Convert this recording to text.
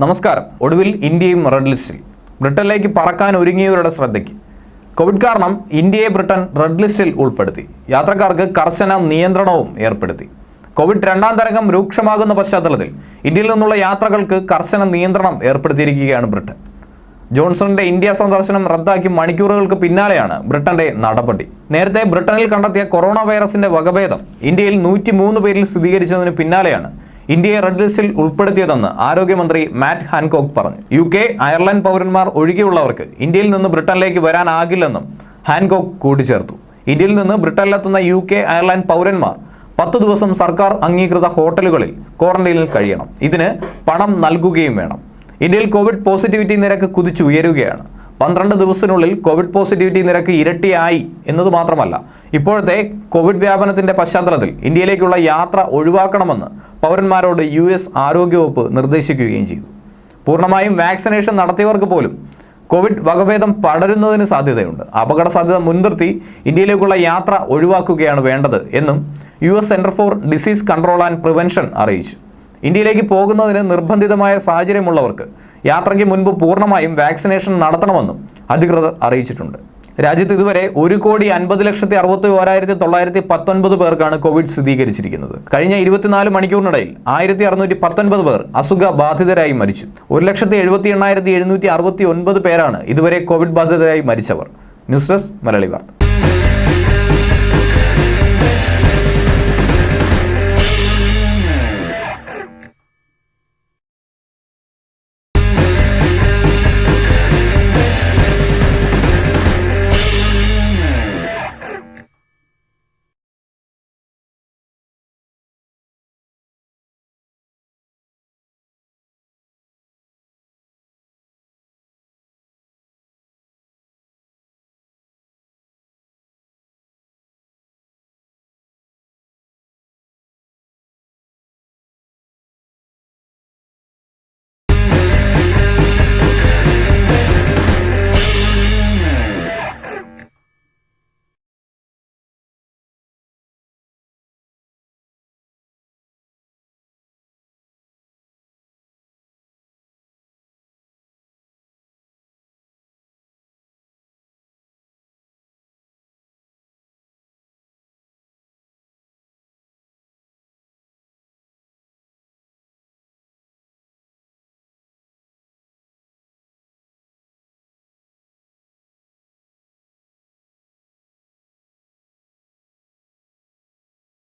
നമസ്കാരം. ഒടുവിൽ ഇന്ത്യയും റെഡ് ലിസ്റ്റിൽ. ബ്രിട്ടനിലേക്ക് പറക്കാൻ ഒരുങ്ങിയവരുടെ ശ്രദ്ധയ്ക്ക്. കോവിഡ് കാരണം ഇന്ത്യയെ ബ്രിട്ടൻ റെഡ് ലിസ്റ്റിൽ ഉൾപ്പെടുത്തി. യാത്രക്കാർക്ക് കർശന നിയന്ത്രണവും ഏർപ്പെടുത്തി. കോവിഡ് രണ്ടാം തരംഗം രൂക്ഷമാകുന്ന പശ്ചാത്തലത്തിൽ ഇന്ത്യയിൽ നിന്നുള്ള യാത്രകൾക്ക് കർശന നിയന്ത്രണം ഏർപ്പെടുത്തിയിരിക്കുകയാണ് ബ്രിട്ടൻ. ജോൺസണിന്റെ ഇന്ത്യ സന്ദർശനം റദ്ദാക്കി മണിക്കൂറുകൾക്ക് പിന്നാലെയാണ് ബ്രിട്ടന്റെ നടപടി. നേരത്തെ ബ്രിട്ടനിൽ കണ്ടെത്തിയ കൊറോണ വൈറസിന്റെ വകഭേദം ഇന്ത്യയിൽ 103 പേരിൽ സ്ഥിരീകരിച്ചതിന് പിന്നാലെയാണ് ഇന്ത്യയെ റെഡ് ലിസ്റ്റിൽ ഉൾപ്പെടുത്തിയതെന്ന് ആരോഗ്യമന്ത്രി മാറ്റ് ഹാൻകോക്ക് പറഞ്ഞു. UK, അയർലൻഡ് പൗരന്മാർ ഒഴികെയുള്ളവർക്ക് ഇന്ത്യയിൽ നിന്ന് ബ്രിട്ടനിലേക്ക് വരാനാകില്ലെന്നും ഹാൻകോക്ക് കൂട്ടിച്ചേർത്തു. ഇന്ത്യയിൽ നിന്ന് ബ്രിട്ടനിലെത്തുന്ന UK, അയർലൻഡ് പൗരന്മാർ 10 ദിവസം സർക്കാർ അംഗീകൃത ഹോട്ടലുകളിൽ ക്വാറന്റൈനിൽ കഴിയണം. ഇതിന് പണം നൽകുകയും വേണം. ഇന്ത്യയിൽ കോവിഡ് പോസിറ്റിവിറ്റി നിരക്ക് കുതിച്ചുയരുകയാണ്. 12 ദിവസത്തിനുള്ളിൽ കോവിഡ് പോസിറ്റിവിറ്റി നിരക്ക് ഇരട്ടിയായി എന്നത് മാത്രമല്ല, ഇപ്പോഴത്തെ കോവിഡ് വ്യാപനത്തിന്റെ പശ്ചാത്തലത്തിൽ ഇന്ത്യയിലേക്കുള്ള യാത്ര ഒഴിവാക്കണമെന്ന് പൗരന്മാരോട് US ആരോഗ്യവകുപ്പ് നിർദ്ദേശിക്കുകയും ചെയ്തു. പൂർണ്ണമായും വാക്സിനേഷൻ നടത്തിയവർക്ക് പോലും കോവിഡ് വകഭേദം പടരുന്നതിന് സാധ്യതയുണ്ട്. അപകട സാധ്യത മുൻനിർത്തി ഇന്ത്യയിലേക്കുള്ള യാത്ര ഒഴിവാക്കുകയാണ് വേണ്ടത് എന്നും US centre for disease control and prevention അറിയിച്ചു. ഇന്ത്യയിലേക്ക് പോകുന്നതിന് നിർബന്ധിതമായ സാഹചര്യമുള്ളവർക്ക് യാത്രയ്ക്ക് മുൻപ് പൂർണ്ണമായും വാക്സിനേഷൻ നടത്തണമെന്നും അധികൃതർ അറിയിച്ചിട്ടുണ്ട്. രാജ്യത്ത് ഇതുവരെ 1,50,61,919 പേർക്കാണ് കോവിഡ് സ്ഥിരീകരിച്ചിരിക്കുന്നത്. കഴിഞ്ഞ 24 മണിക്കൂറിനിടയിൽ 1,619 പേർ അസുഖബാധിതരായി മരിച്ചു. 1,78,769 പേരാണ് ഇതുവരെ കോവിഡ് ബാധിതരായി മരിച്ചവർ. ന്യൂസ് ഡെസ്ക് മലയാളി വാർത്ത.